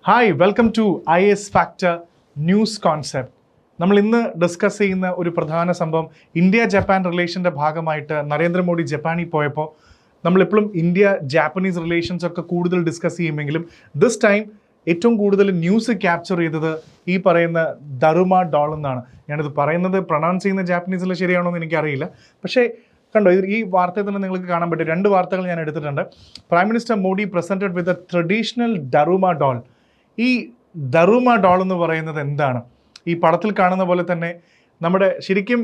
Hi welcome to IS factor news concept. നമ്മൾ ഇന്ന് discuss ചെയ്യുന്ന ഒരു പ്രധാന സംഭവം ഇന്ത്യ ജപ്പാൻ റിലേഷൻ്റെ ഭാഗമായിട്ട് നരേന്ദ്രമോദി ജപ്പാനിൽ പോയപ്പോൾ നമ്മളിപ്പോഴും ഇന്ത്യ ജാപ്പനീസ് റിലേഷൻസ് ഒക്കെ കൂടുതൽ ഡിസ്കസ് ചെയ്യുമെങ്കിലും ദിസ് ടൈം ഏറ്റവും കൂടുതൽ ന്യൂസ് ക്യാപ്ചർ ചെയ്തത് ഈ പറയുന്ന ദറുമ ഡോൾ എന്നാണ്. ഞാനിത് പറയുന്നത് പ്രൊണൗൺസ് ചെയ്യുന്ന ജാപ്പനീസിൽ ശരിയാണോ എന്ന് എനിക്കറിയില്ല. പക്ഷേ കണ്ടോ, ഈ വാർത്തയിൽ തന്നെ നിങ്ങൾക്ക് കാണാൻ പറ്റും. രണ്ട് വാർത്തകൾ ഞാൻ എടുത്തിട്ടുണ്ട്. Prime minister Modi presented with a traditional Daruma doll. ഈ ദറുമ ഡോൾ എന്ന് പറയുന്നത് എന്താണ്? ഈ പടത്തിൽ കാണുന്ന പോലെ തന്നെ നമ്മുടെ ശരിക്കും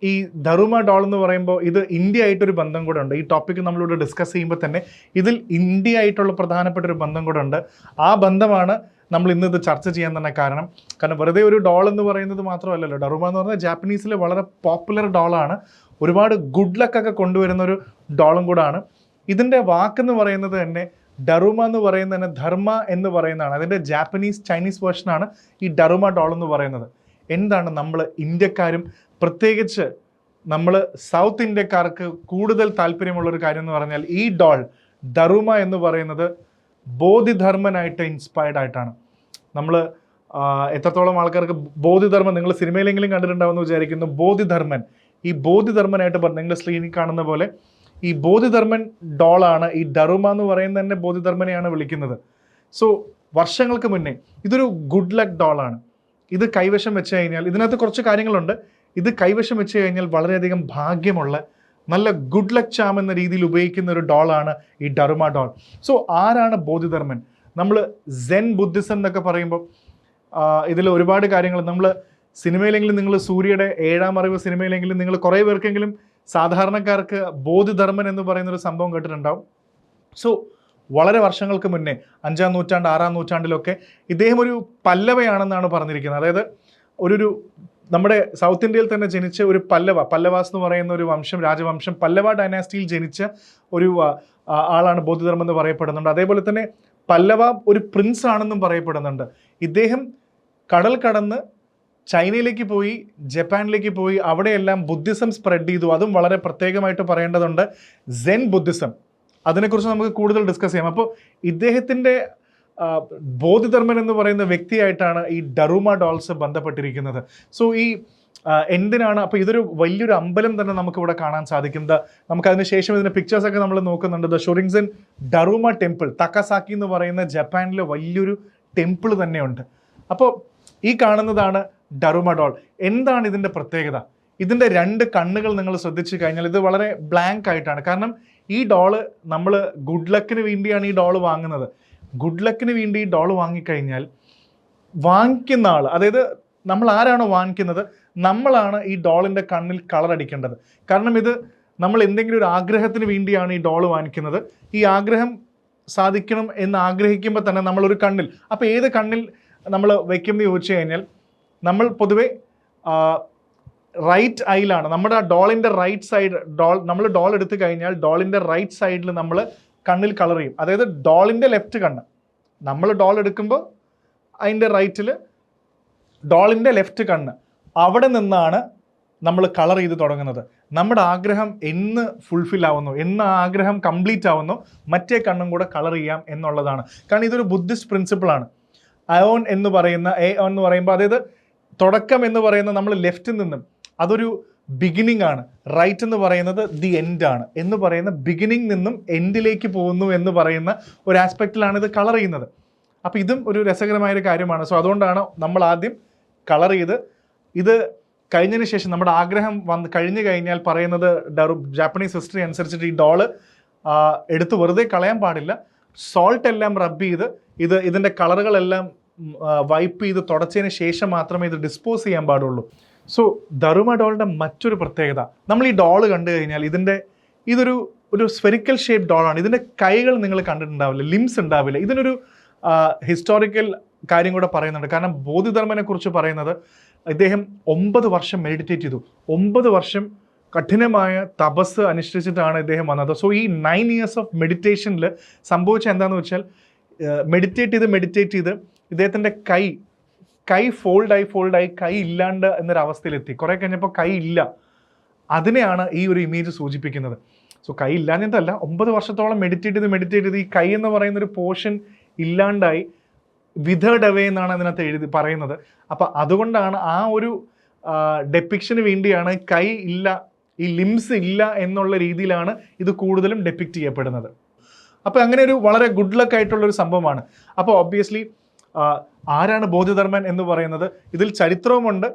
ഈ ദറുമ ഡോൾ എന്ന് പറയുമ്പോൾ ഇത് ഇന്ത്യ ആയിട്ടൊരു ബന്ധം കൂടെ ഉണ്ട്. ഈ ടോപ്പിക്ക് നമ്മളിവിടെ ഡിസ്കസ് ചെയ്യുമ്പോൾ തന്നെ ഇതിൽ ഇന്ത്യ ആയിട്ടുള്ള പ്രധാനപ്പെട്ട ഒരു ബന്ധം കൂടെ ഉണ്ട്. ആ ബന്ധമാണ് നമ്മൾ ഇന്ന് ഇത് ചർച്ച ചെയ്യാൻ തന്നെ കാരണം വെറുതെ ഒരു ഡോൾ എന്ന് പറയുന്നത് മാത്രമല്ലല്ലോ. ഡറുമ എന്ന് പറയുന്നത് ജാപ്പനീസിലെ വളരെ പോപ്പുലർ ഡോളാണ്. ഒരുപാട് ഗുഡ് ലക്കൊക്കെ കൊണ്ടുവരുന്ന ഒരു ഡോളും കൂടാണ്. ഇതിൻ്റെ വാക്കെന്ന് പറയുന്നത് തന്നെ ഡറുമ എന്ന് പറയുന്നത് തന്നെ ധർമ്മ എന്ന് പറയുന്നതാണ്. അതിൻ്റെ ചൈനീസ് വേർഷനാണ് ഈ ഡറുമ ഡോൾ എന്ന് പറയുന്നത്. എന്താണ് നമ്മൾ ഇന്ത്യക്കാരും പ്രത്യേകിച്ച് നമ്മൾ സൗത്ത് ഇന്ത്യക്കാർക്ക് കൂടുതൽ താല്പര്യമുള്ളൊരു കാര്യം എന്ന് പറഞ്ഞാൽ ഈ ഡോൾ ഡറുമ എന്ന് പറയുന്നത് ബോധിധർമ്മനായിട്ട് ഇൻസ്പയർഡ് ആയിട്ടാണ്. നമ്മൾ എത്രത്തോളം ആൾക്കാർക്ക് ബോധിധർമ്മൻ നിങ്ങൾ സിനിമയിലെങ്കിലും കണ്ടിട്ടുണ്ടാവുമെന്ന് വിചാരിക്കുന്നു. ബോധിധർമ്മൻ, ഈ ബോധിധർമ്മനായിട്ട് നിങ്ങൾ സ്ക്രീനിൽ കാണുന്ന പോലെ ഈ ബോധിധർമ്മൻ ഡോളാണ്. ഈ ഡറുമ എന്ന് പറയുന്നത് തന്നെ ബോധിധർമ്മനെയാണ് വിളിക്കുന്നത്. സോ വർഷങ്ങൾക്ക് മുന്നേ ഇതൊരു ഗുഡ് ലക്ക് ഡോളാണ്. ഇത് കൈവശം വെച്ച് കഴിഞ്ഞാൽ ഇതിനകത്ത് കുറച്ച് കാര്യങ്ങളുണ്ട്. ഇത് കൈവശം വെച്ച് കഴിഞ്ഞാൽ വളരെയധികം ഭാഗ്യമുള്ള നല്ല ഗുഡ് ലക്ക് ചാം എന്ന രീതിയിൽ ഉപയോഗിക്കുന്ന ഒരു ഡോളാണ് ഈ ഡറുമ ഡോൾ. സോ ആരാണ് ബോധിധർമ്മൻ? നമ്മൾ സെൻ ബുദ്ധിസം എന്നൊക്കെ പറയുമ്പോൾ ഇതിൽ ഒരുപാട് കാര്യങ്ങൾ നമ്മൾ സിനിമയിലെങ്കിലും നിങ്ങൾ സൂര്യയുടെ 7ാം അറിവ് സിനിമയിലെങ്കിലും നിങ്ങൾ കുറേ പേർക്കെങ്കിലും സാധാരണക്കാർക്ക് ബോധിധർമ്മൻ എന്ന് പറയുന്നൊരു സംഭവം കേട്ടിട്ടുണ്ടാവും. സോ വളരെ വർഷങ്ങൾക്ക് മുന്നേ 5ാം നൂറ്റാണ്ട് 6ാം നൂറ്റാണ്ടിലൊക്കെ ഇദ്ദേഹം ഒരു പല്ലവയാണെന്നാണ് പറഞ്ഞിരിക്കുന്നത്. അതായത് ഒരു നമ്മുടെ സൗത്ത് ഇന്ത്യയിൽ തന്നെ ജനിച്ച ഒരു പല്ലവാസ് എന്ന് പറയുന്ന ഒരു രാജവംശം പല്ലവ ഡൈനാസ്റ്റിയിൽ ജനിച്ച ഒരു ആളാണ് ബോധിധർമ്മൻ എന്ന് പറയപ്പെടുന്നുണ്ട്. അതേപോലെ തന്നെ പല്ലവ ഒരു പ്രിൻസ് ആണെന്നും പറയപ്പെടുന്നുണ്ട്. ഇദ്ദേഹം കടൽ കടന്ന് ചൈനയിലേക്ക് പോയി, ജപ്പാനിലേക്ക് പോയി, അവിടെയെല്ലാം ബുദ്ധിസം സ്പ്രെഡ് ചെയ്തു. അതും വളരെ പ്രത്യേകമായിട്ട് പറയേണ്ടതുണ്ട്. സെൻ ബുദ്ധിസം, അതിനെക്കുറിച്ച് നമുക്ക് കൂടുതൽ ഡിസ്കസ് ചെയ്യാം. അപ്പോൾ ഇദ്ദേഹത്തിൻ്റെ ബോധിധർമ്മൻ എന്ന് പറയുന്ന വ്യക്തിയായിട്ടാണ് ഈ ഡറുമ ഡോൾസ് ബന്ധപ്പെട്ടിരിക്കുന്നത്. സോ ഈ എന്തിനാണ് അപ്പോൾ ഇതൊരു വലിയൊരു അമ്പലം തന്നെ നമുക്കിവിടെ കാണാൻ സാധിക്കുന്നത്. നമുക്കതിന് ശേഷം ഇതിൻ്റെ പിക്ചേഴ്സൊക്കെ നമ്മൾ നോക്കുന്നുണ്ട്. ദ ഷൊറിൻസൻ ഡറുമ ടെമ്പിൾ തക്കസാക്കി എന്ന് പറയുന്ന ജപ്പാനിലെ വലിയൊരു ടെമ്പിൾ തന്നെയുണ്ട്. അപ്പോൾ ഈ കാണുന്നതാണ് ഡറുമ ഡോൾ. എന്താണ് ഇതിൻ്റെ പ്രത്യേകത? ഇതിൻ്റെ 2 കണ്ണുകൾ നിങ്ങൾ ശ്രദ്ധിച്ചു കഴിഞ്ഞാൽ ഇത് വളരെ ബ്ലാങ്ക് ആയിട്ടാണ്. കാരണം ഈ ഡോള് നമ്മൾ ഗുഡ് ലക്കിന് വേണ്ടിയാണ് ഈ ഡോള് വാങ്ങുന്നത്. ഗുഡ് ലക്കിന് വേണ്ടി ഈ ഡോള് വാങ്ങിക്കഴിഞ്ഞാൽ വാങ്ങിക്കുന്ന ആൾ, അതായത് നമ്മൾ ആരാണോ വാങ്ങിക്കുന്നത് നമ്മളാണ് ഈ ഡോളിൻ്റെ കണ്ണിൽ കളർ അടിക്കേണ്ടത്. കാരണം ഇത് നമ്മൾ എന്തെങ്കിലും ഒരു ആഗ്രഹത്തിന് വേണ്ടിയാണ് ഈ ഡോള് വാങ്ങിക്കുന്നത്. ഈ ആഗ്രഹം സാധിക്കണം എന്ന് ആഗ്രഹിക്കുമ്പോൾ തന്നെ നമ്മളൊരു കണ്ണിൽ, അപ്പോൾ ഏത് കണ്ണിൽ നമ്മൾ വയ്ക്കുമെന്ന് ചോദിച്ചു കഴിഞ്ഞാൽ നമ്മൾ പൊതുവെ റൈറ്റ് ഐയിലാണ്. നമ്മുടെ ആ ഡോളിൻ്റെ റൈറ്റ് സൈഡ് നമ്മൾ ഡോൾ എടുത്തു കഴിഞ്ഞാൽ ഡോളിൻ്റെ റൈറ്റ് സൈഡിൽ നമ്മൾ കണ്ണിൽ കളർ ചെയ്യും. അതായത് ഡോളിൻ്റെ ലെഫ്റ്റ് കണ്ണ് നമ്മൾ ഡോൾ എടുക്കുമ്പോൾ അതിൻ്റെ റൈറ്റിൽ ഡോളിൻ്റെ ലെഫ്റ്റ് കണ്ണ് അവിടെ നിന്നാണ് നമ്മൾ കളർ ചെയ്ത് തുടങ്ങുന്നത്. നമ്മുടെ ആഗ്രഹം എന്ന് ഫുൾഫിൽ ആവുന്നു, എന്ന് ആഗ്രഹം കംപ്ലീറ്റ് ആവുന്നു, മറ്റേ കണ്ണും കൂടെ കളർ ചെയ്യാം എന്നുള്ളതാണ്. കാരണം ഇതൊരു ബുദ്ധിസ്റ്റ് പ്രിൻസിപ്പിളാണ്. അയോൺ എന്ന് പറയുമ്പോൾ അതായത് തുടക്കം എന്ന് പറയുന്നത് നമ്മൾ ലെഫ്റ്റിൽ നിന്നും അതൊരു ബിഗിനിങ് ആണ്. റൈറ്റ് എന്ന് പറയുന്നത് ദി എൻഡ് ആണ് എന്ന് പറയുന്ന ബിഗിനിങ് നിന്നും എൻഡിലേക്ക് പോകുന്നു എന്ന് പറയുന്ന ഒരു ആസ്പെക്റ്റിലാണ് ഇത് കളർ ചെയ്യുന്നത്. അപ്പോൾ ഇതും ഒരു രസകരമായൊരു കാര്യമാണ്. സോ അതുകൊണ്ടാണ് നമ്മൾ ആദ്യം കളർ ചെയ്ത് ഇത് കഴിഞ്ഞതിന് ശേഷം നമ്മുടെ ആഗ്രഹം കഴിഞ്ഞു കഴിഞ്ഞാൽ പറയുന്നത് ജാപ്പനീസ് ഹിസ്റ്ററി അനുസരിച്ചിട്ട് ഈ ഡോള് എടുത്ത് വെറുതെ കളയാൻ പാടില്ല. സോൾട്ട് എല്ലാം റബ്ബ് ചെയ്ത് ഇതിൻ്റെ കളറുകളെല്ലാം വൈപ്പ് ചെയ്ത് തുടച്ചതിന് ശേഷം മാത്രമേ ഇത് ഡിസ്പോസ് ചെയ്യാൻ പാടുള്ളൂ. സോ ദറുമ ഡോളിൻ്റെ മറ്റൊരു പ്രത്യേകത, നമ്മൾ ഈ ഡോള് കണ്ടു കഴിഞ്ഞാൽ ഇതൊരു സ്ഫെറിക്കൽ ഷേപ്പ് ഡോളാണ്. ഇതിൻ്റെ കൈകൾ നിങ്ങൾ കണ്ടിട്ടുണ്ടാവില്ല, ലിംസ് ഉണ്ടാവില്ല. ഇതിനൊരു ഹിസ്റ്റോറിക്കൽ കാര്യം കൂടെ പറയുന്നുണ്ട്. കാരണം ബോധിധർമ്മനെ കുറിച്ച് പറയുന്നത് ഇദ്ദേഹം 9 വർഷം മെഡിറ്റേറ്റ് ചെയ്തു. 9 വർഷം കഠിനമായ തപസ് അനുഷ്ഠിച്ചിട്ടാണ് ഇദ്ദേഹം വന്നത്. സോ ഈ 9 years ഓഫ് മെഡിറ്റേഷനിൽ സംഭവിച്ച എന്താണെന്ന് വെച്ചാൽ മെഡിറ്റേറ്റ് ചെയ്ത് ഇദ്ദേഹത്തിൻ്റെ കൈ ഫോൾഡായി കൈ ഇല്ലാണ്ട് എന്നൊരവസ്ഥയിലെത്തി. കുറേ കഴിഞ്ഞപ്പോൾ കൈ ഇല്ല. അതിനെയാണ് ഈ ഒരു ഇമേജ് സൂചിപ്പിക്കുന്നത്. സോ കൈ ഇല്ലാഞ്ഞിട്ടല്ല, 9 വർഷത്തോളം മെഡിറ്റേറ്റ് ചെയ്ത് ഈ കൈ എന്ന് പറയുന്നൊരു പോർഷൻ ഇല്ലാണ്ടായി വിതേർഡ് അവേ എന്നാണ് അതിനകത്ത് പറയുന്നത്. അപ്പം അതുകൊണ്ടാണ് ആ ഒരു ഡെപ്പിക്ഷന് വേണ്ടിയാണ് കൈ ഇല്ല, ഈ ലിംസ് ഇല്ല എന്നുള്ള രീതിയിലാണ് ഇത് കൂടുതലും ഡെപ്പിക്റ്റ് ചെയ്യപ്പെടുന്നത്. അപ്പോൾ അങ്ങനെ ഒരു വളരെ ഗുഡ് ലക്ക് ആയിട്ടുള്ളൊരു സംഭവമാണ്. അപ്പോൾ ഒബ്വിയസ്ലി ആരാണ് ബോധിധർമ്മൻ എന്ന് പറയുന്നത്, ഇതിൽ ചരിത്രവുമുണ്ട്.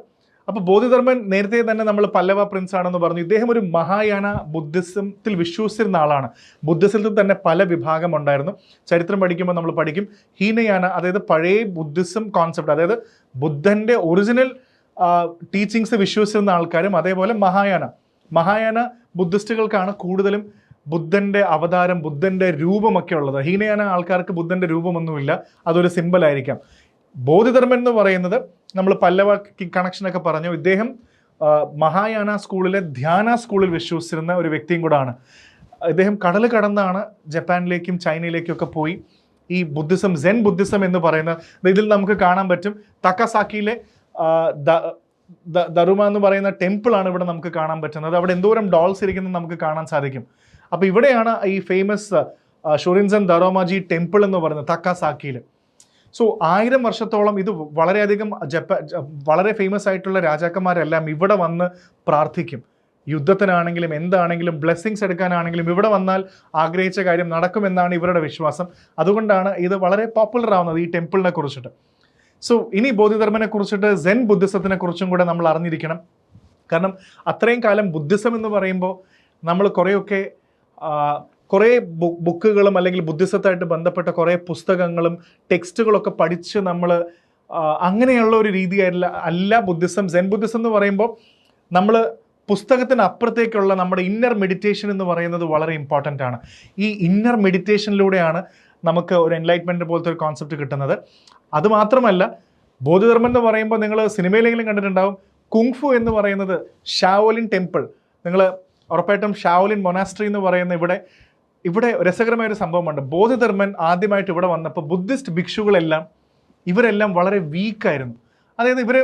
അപ്പോൾ ബോധിധർമ്മൻ നേരത്തെ തന്നെ നമ്മൾ പല്ലവ പ്രിൻസ് ആണെന്ന് പറഞ്ഞു. ഇദ്ദേഹം ഒരു മഹായാന ബുദ്ധിസത്തിൽ വിശ്വസിച്ചിരുന്ന ആളാണ്. ബുദ്ധിസത്തിൽ തന്നെ പല വിഭാഗം ഉണ്ടായിരുന്നു. ചരിത്രം പഠിക്കുമ്പോൾ നമ്മൾ പഠിക്കും ഹീനയാന, അതായത് പഴയ ബുദ്ധിസം കോൺസെപ്റ്റ്, അതായത് ബുദ്ധൻ്റെ ഒറിജിനൽ ടീച്ചിങ്സ് വിശ്വസിച്ചിരുന്ന ആൾക്കാരും, അതേപോലെ മഹായാന ബുദ്ധിസ്റ്റുകൾക്കാണ് കൂടുതലും ബുദ്ധൻ്റെ അവതാരം, ബുദ്ധൻ്റെ രൂപമൊക്കെ ഉള്ളത്. ഹീനയാന ആൾക്കാർക്ക് ബുദ്ധൻ്റെ രൂപമൊന്നുമില്ല, അതൊരു സിമ്പലായിരിക്കാം. ബോധിധർമ്മൻ എന്ന് പറയുന്നത് നമ്മൾ പല്ലവ കണക്ഷനൊക്കെ പറഞ്ഞു, ഇദ്ദേഹം മഹായാന സ്കൂളിലെ ധ്യാന സ്കൂളിൽ വിശ്വസിച്ചിരുന്ന ഒരു വ്യക്തിയും കൂടാണ്. ഇദ്ദേഹം കടൽ കടന്നാണ് ജപ്പാനിലേക്കും ചൈനയിലേക്കും ഒക്കെ പോയി ഈ ബുദ്ധിസം, സെൻ ബുദ്ധിസം എന്ന് പറയുന്ന ഇതിൽ നമുക്ക് കാണാൻ പറ്റും. തക്കസാക്കിയിലെ ദറുമ എന്ന് പറയുന്ന ടെമ്പിളാണ് ഇവിടെ നമുക്ക് കാണാൻ പറ്റുന്നത്. അവിടെ എന്തോരം ഡോൾസ് ഇരിക്കുന്നത് നമുക്ക് കാണാൻ സാധിക്കും. അപ്പോൾ ഇവിടെയാണ് ഈ ഫേമസ് ഷൊറിൻസൻ ദറോമാജി ടെമ്പിൾ എന്ന് പറയുന്നത് തക്കസാക്കിയിൽ. സോ 1000 വർഷത്തോളം ഇത് വളരെയധികം വളരെ ഫേമസ് ആയിട്ടുള്ള രാജാക്കന്മാരെല്ലാം ഇവിടെ വന്ന് പ്രാർത്ഥിക്കും. യുദ്ധത്തിനാണെങ്കിലും എന്താണെങ്കിലും ബ്ലെസ്സിങ്സ് എടുക്കാനാണെങ്കിലും ഇവിടെ വന്നാൽ ആഗ്രഹിച്ച കാര്യം നടക്കുമെന്നാണ് ഇവരുടെ വിശ്വാസം. അതുകൊണ്ടാണ് ഇത് വളരെ പോപ്പുലർ ആവുന്നത് ഈ ടെമ്പിളിനെ കുറിച്ചിട്ട്. സോ ഇനി ബോധിധർമ്മനെ കുറിച്ചിട്ട് സെൻ ബുദ്ധിസത്തിനെ കുറിച്ചും കൂടെ നമ്മൾ അറിഞ്ഞിരിക്കണം. കാരണം അത്രയും കാലം ബുദ്ധിസം എന്ന് പറയുമ്പോൾ നമ്മൾ കുറേ ബുക്കുകളും അല്ലെങ്കിൽ ബുദ്ധിസത്തായിട്ട് ബന്ധപ്പെട്ട കുറേ പുസ്തകങ്ങളും ടെക്സ്റ്റുകളൊക്കെ പഠിച്ച് നമ്മൾ അങ്ങനെയുള്ള ഒരു അല്ല ബുദ്ധിസം. സെൻ ബുദ്ധിസം എന്ന് പറയുമ്പോൾ നമ്മൾ പുസ്തകത്തിന് അപ്പുറത്തേക്കുള്ള നമ്മുടെ ഇന്നർ മെഡിറ്റേഷൻ എന്ന് പറയുന്നത് വളരെ ഇമ്പോർട്ടൻ്റ് ആണ്. ഈ ഇന്നർ മെഡിറ്റേഷനിലൂടെയാണ് നമുക്ക് ഒരു എൻലൈറ്റ്മെൻറ്റ് പോലത്തെ ഒരു കോൺസെപ്റ്റ് കിട്ടുന്നത്. അതുമാത്രമല്ല ബോധിധർമ്മൻ എന്ന് പറയുമ്പോൾ നിങ്ങൾ സിനിമയിലെങ്കിലും കണ്ടിട്ടുണ്ടാവും, കുങ്ഫു എന്ന് പറയുന്നത് ഷാവോലിൻ ടെമ്പിൾ, നിങ്ങൾ ഉറപ്പായിട്ടും ഷാവോലിൻ മൊനാസ്ട്രി എന്ന് പറയുന്ന ഇവിടെ രസകരമായൊരു സംഭവമുണ്ട്. ബോധിധർമ്മൻ ആദ്യമായിട്ട് ഇവിടെ വന്നപ്പോൾ ബുദ്ധിസ്റ്റ് ഭിക്ഷുക്കളെല്ലാം ഇവരെല്ലാം വളരെ വീക്കായിരുന്നു. അതായത് ഇവർ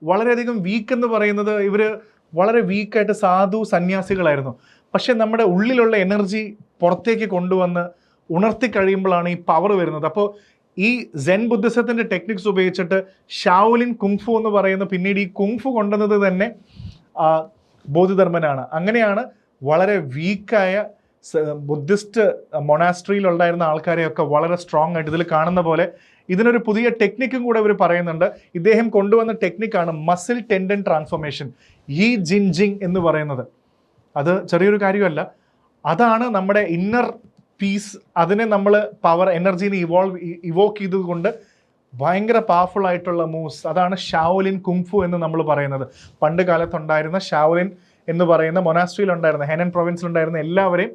വളരെയധികം വീക്ക് എന്ന് പറയുന്നത് ഇവർ വളരെ വീക്കായിട്ട് സാധു സന്യാസികളായിരുന്നു. പക്ഷേ നമ്മുടെ ഉള്ളിലുള്ള എനർജി പുറത്തേക്ക് കൊണ്ടുവന്ന് ഉണർത്തി കഴിയുമ്പോഴാണ് ഈ പവർ വരുന്നത്. അപ്പോൾ ഈ സെൻ ബുദ്ധിസത്തിൻ്റെ ടെക്നിക്സ് ഉപയോഗിച്ചിട്ട് ഷാവോലിൻ കുങ്ഫു എന്ന് പറയുന്ന പിന്നീട് ഈ കുങ്ഫു കൊണ്ടുവന്നത് തന്നെ ബോധിധർമ്മനാണ്. അങ്ങനെയാണ് വളരെ വീക്കായ ബുദ്ധിസ്റ്റ് മൊണാസ്ട്രിയിലുണ്ടായിരുന്ന ആൾക്കാരെയൊക്കെ വളരെ സ്ട്രോങ് ആയിട്ട് ഇതിൽ കാണുന്ന പോലെ ഇതിനൊരു പുതിയ ടെക്നിക്കും കൂടെ ഇവർ പറയുന്നുണ്ട്. ഇദ്ദേഹം കൊണ്ടുവന്ന ടെക്നിക്കാണ് മസിൽ ടെൻഡൻ ട്രാൻസ്ഫോർമേഷൻ, ഈ ജിൻജിങ് എന്ന് പറയുന്നത്. അത് ചെറിയൊരു കാര്യമല്ല, അതാണ് നമ്മുടെ ഇന്നർ പീസ്. അതിനെ നമ്മൾ പവർ എനർജീനെ ഇവോക്ക് ചെയ്തുകൊണ്ട് ഭയങ്കര പവർഫുൾ ആയിട്ടുള്ള മൂവ്സ്, അതാണ് ഷാവോലിൻ കുങ്ഫു എന്ന് നമ്മൾ പറയുന്നത്. പണ്ട് കാലത്തുണ്ടായിരുന്ന ഷാവോലിൻ എന്ന് പറയുന്ന മൊനാസ്ട്രിയിലുണ്ടായിരുന്ന ഹെനൻ പ്രൊവിൻസിലുണ്ടായിരുന്ന എല്ലാവരെയും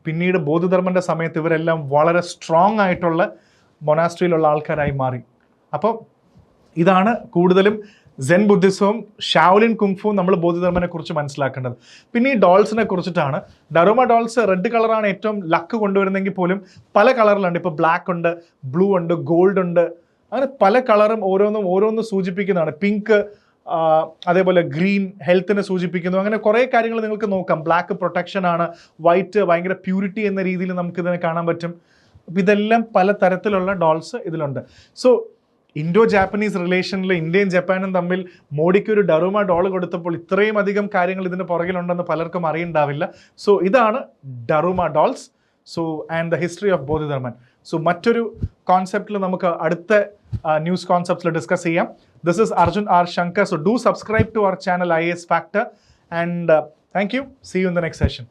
പിന്നീട് ബോധിധർമ്മൻ്റെ സമയത്ത് ഇവരെല്ലാം വളരെ സ്ട്രോങ് ആയിട്ടുള്ള മൊനാസ്ട്രിയിലുള്ള ആൾക്കാരായി മാറി. അപ്പോൾ ഇതാണ് കൂടുതലും സെൻ ബുദ്ധിസവും ഷാവോലിൻ കുങ്ഫുവും നമ്മൾ ബോധിധർമ്മനെ കുറിച്ച് മനസ്സിലാക്കേണ്ടത്. പിന്നെ ഈ ഡോൾസിനെ കുറിച്ചിട്ടാണ്. ഡറോമ ഡോൾസ് റെഡ് കളറാണ് ഏറ്റവും ലക്ക് കൊണ്ടുവരുന്നെങ്കിൽ പോലും പല കളറിലുണ്ട്. ഇപ്പോൾ ബ്ലാക്ക് ഉണ്ട്, ബ്ലൂ ഉണ്ട്, ഗോൾഡ് ഉണ്ട്, അങ്ങനെ പല കളറും ഓരോന്നും സൂചിപ്പിക്കുന്നതാണ്. പിങ്ക്, അതേപോലെ ഗ്രീൻ ഹെൽത്തിനെ സൂചിപ്പിക്കുന്നു. അങ്ങനെ കുറേ കാര്യങ്ങൾ നിങ്ങൾക്ക് നോക്കാം. ബ്ലാക്ക് പ്രൊട്ടക്ഷൻ ആണ്, വൈറ്റ് ഭയങ്കര പ്യൂരിറ്റി എന്ന രീതിയിൽ നമുക്കിതിനെ കാണാൻ പറ്റും. അപ്പം ഇതെല്ലാം പല തരത്തിലുള്ള ഡോൾസ് ഇതിലുണ്ട്. സോ ഇൻഡോ ജാപ്പനീസ് റിലേഷനിൽ ഇന്ത്യയും ജപ്പാനും തമ്മിൽ മോഡിക്ക് ഒരു ഡറോമ ഡോൾ കൊടുത്തപ്പോൾ ഇത്രയും അധികം കാര്യങ്ങൾ ഇതിന് പുറകിലുണ്ടെന്ന് പലർക്കും അറിയുണ്ടാവില്ല. സോ ഇതാണ് Daruma dolls. So and the history of Bodhidharma. So മറ്റൊരു കോൺസെപ്റ്റിൽ നമുക്ക് അടുത്ത ന്യൂസ് കോൺസെപ്റ്റ്സിൽ ഡിസ്കസ് ചെയ്യാം. This is Arjun R. Shankar. So do subscribe to our channel IAS Factor, and thank you. See you in the next session.